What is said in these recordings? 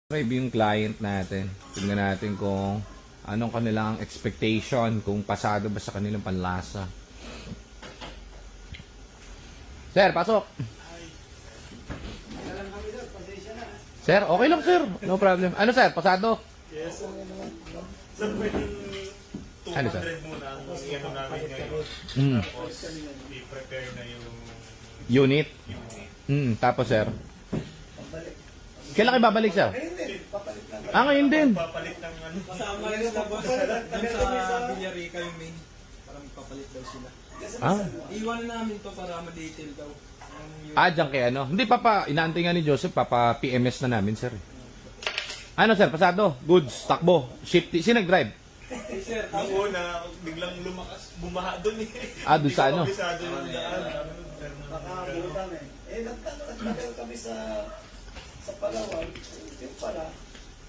Review yung client natin. Tingnan natin kung anong kanilang expectation, kung pasado ba sa kanilang panlasa. Sir, pasok. Sir, okay lang sir. No problem. Ano sir, pasado? Yes. Sir, pwede Ano, sir? 200 muna ang ano namin ngayon. Tapos, i-prepare na yung Unit. unit. Tapos sir. Kailan kayo babalik sir? Ngayon din. Papalit ng ano. Kasama yun sa boss. Dun sa Villarica yung main. Para magpapalit daw sila. Iwan namin to para ma-detail daw. Diyan kay ano. Hindi inaantay nga ni Joseph, PMS na namin sir. Ano sir, pasado? Goods, takbo, shift. Sino nag-drive? Sir, Nung una, biglang bumaha doon eh. Doon sa ano? Kabisado yung daan. Nakakabutan eh. Nagtagal kami sa Palawan. Yung pala,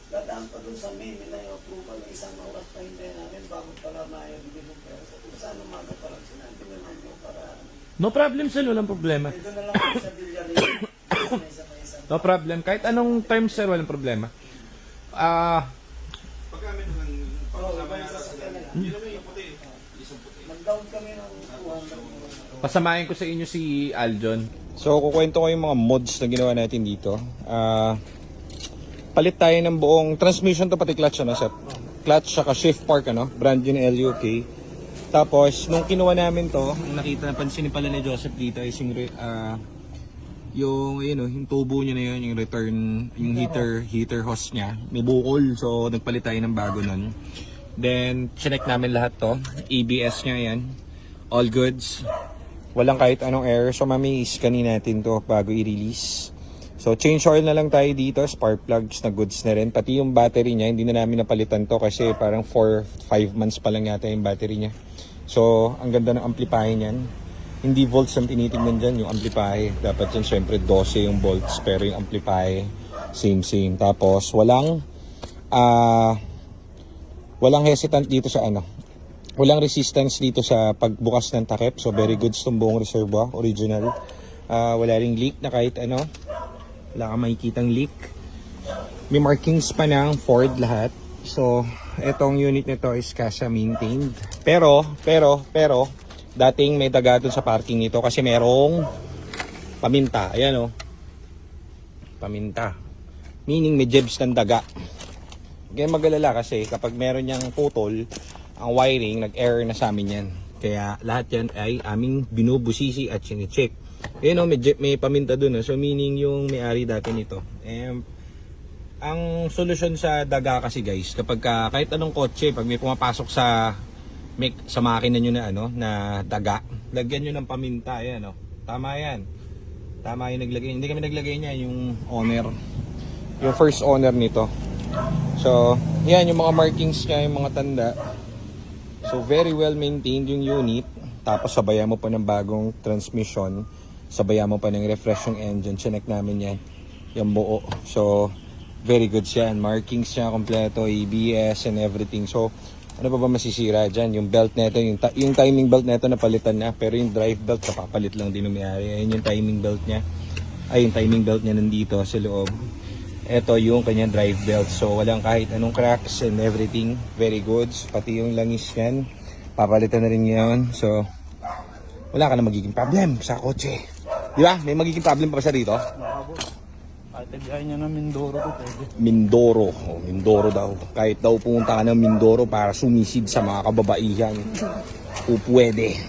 dadaan pa dun sa main nila yung approval ng isang oras pa hindi namin bago pala maibigay ng pera. Kung saan umaga pa lang sinabi na namin para... No problem sir, walang problema. Ito na lang kami sa Villarica. No problem. Kahit anong time sir, walang problema. Pagka may nang pagkasama yata sila. Hindi naman yung puti. Isang puti. Mag-down kami ng 200. Pasamahin ko sa inyo si Aljon. So, kukwento ko yung mga mods na ginawa natin dito. Palit tayo ng buong transmission to pati clutch, ano, sir? Clutch saka shift park, ano? Brand new na LUK. Tapos, nung kinuha namin to, ang nakita, napansin pala ni Joseph dito is yung tubo niya na yun, yung return, yung heater hose niya. May bukol, so nagpalit tayo ng bago nun. Then, chinek namin lahat to. ABS niya yan. All goods. Walang kahit anong error. So, mami-scanin natin to bago i-release. So, change oil na lang tayo dito. Spark plugs na goods na rin. Pati yung battery niya, hindi na namin napalitan to kasi parang 4-5 months pa lang yata yung battery niya. So, ang ganda ng amplifier niyan. Hindi volts ang tinitingnan dyan, yung amplifier. Dapat yan syempre 12 yung volts, pero yung amplifier, same. Tapos, walang hesitant dito sa ano. Walang resistance dito sa pagbukas ng takip. So, very good itong buong reservoir, original. Wala ring leak na kahit ano. Wala kang makikitang leak. May markings pa ng Ford lahat. So, etong unit nito is Casa maintained. Pero, dating may daga dun sa parking nito kasi merong paminta. Ayan o. Paminta. Meaning may jebs ng daga. Kaya magalala kasi kapag meron niyang putol, ang wiring, nag-error na sa amin yan. Kaya lahat yan ay aming binubusisi at sine-check. Ayan o, may paminta dun. So meaning yung may-ari dati nito. Ang solusyon sa daga kasi guys, kapag kahit anong kotse, pag may pumapasok sa makina nyo na na daga, lagyan nyo ng paminta. Ayan o. Tama yan. Tama yung naglagay. Hindi kami naglagay niya, yung owner. Yung first owner nito. So, yan yung mga markings niya, yung mga tanda. So, very well maintained yung unit. Tapos, sabayan mo pa ng bagong transmission. Sabayan mo pa ng refresh yung engine. Chinek namin yan. Yung buo. So, very good siya. Markings niya, kompleto, ABS and everything. So, ano pa ba masisira dyan? Yung belt neto, yung timing belt neto napalitan na. Pero yung drive belt, kapapalit lang din umayari. Ayun yung timing belt niya. Yung timing belt niya nandito sa loob. Ito yung kanyang drive belt. So, walang kahit anong cracks and everything. Very good. Pati yung langis yan. Papalitan na rin yun. So, wala ka na magiging problem sa kotse. Di ba? May magiging problem pa ba siya dito? Kahit biyahe niya na Mindoro ko pwede. Mindoro. Mindoro daw. Kahit daw pumunta ka ng Mindoro para sumisid sa mga kababaihan. Pwede.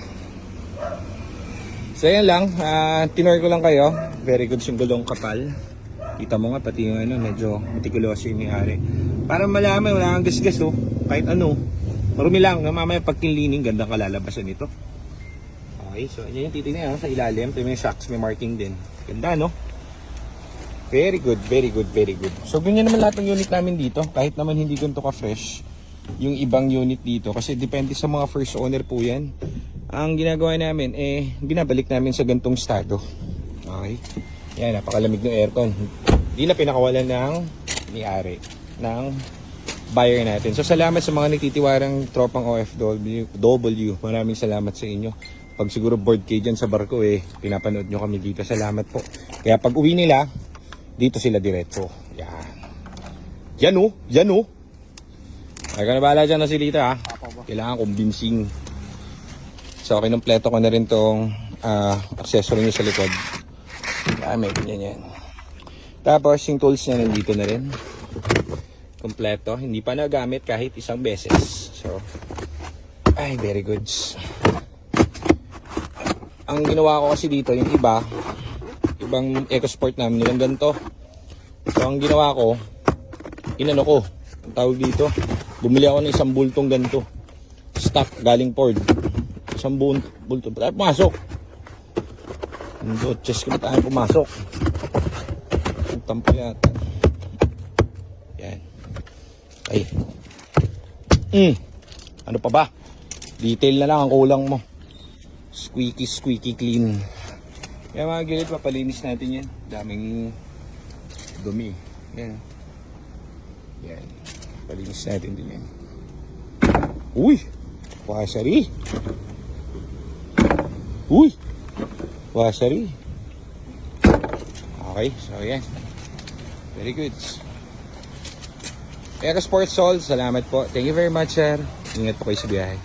So, yan lang. Tinor ko lang kayo. Very good yung gulong kapal. Kita mo nga pati yung medyo meticuloso yung may-ari. Para malaman, wala kang gas-gas oh. Kahit ano. Marumi lang. Mamaya pag tinlining, gandang kalalabasan nito. Okay, so yan yung titignan sa ilalim. Ito yung shocks, may marking din. Ganda no? Very good. So ganyan naman lahat ng unit namin dito. Kahit naman hindi ganito ka-fresh yung ibang unit dito. Kasi depende sa mga first owner po yan. Ang ginagawa namin, binabalik namin sa gantong estado. Okay. Yan, napakalamig ng aircon. Hindi na pinakawalan ng may-ari, ng buyer natin. So, salamat sa mga nagtitiwarang tropang OFW. Maraming salamat sa inyo. Pag siguro board kayo dyan sa barko, pinapanood nyo kami dito. Salamat po. Kaya pag uwi nila, dito sila diretso. Yan. Yan oh. Yan oh. Ay ka na bahala dyan na si Lita ha. Kailangan convincing. So, kinumpleto ko na rin tong accessory niya sa likod. May ganyan yan. Tapos, yung tools niya nandito na rin. Kompleto. Hindi pa nagamit kahit isang beses. So, ay, very good. Ang ginawa ko kasi dito, yung ibang EcoSport namin, nilang ganito. So, ang ginawa ko, inano ko, ang tawag dito, bumili ako ng isang bultong ganito. Stock, galing Ford. Isang bultong. Tayo pumasok. Hindi, chest ko na tayo pumasok. Ang tampo yata. Yan. Ay. Ano pa ba? Detail na lang ang kulang mo. Squeaky clean. Kaya mga gilid, papalinis natin yan. Daming dumi. Yan. Yan. Palinis natin din yan. Uy! Washery! Uy! Washery! Okay, so yan. Very good. EcoSport Sol, salamat po. Thank you very much, sir. Ingat po kayo sa biyahe.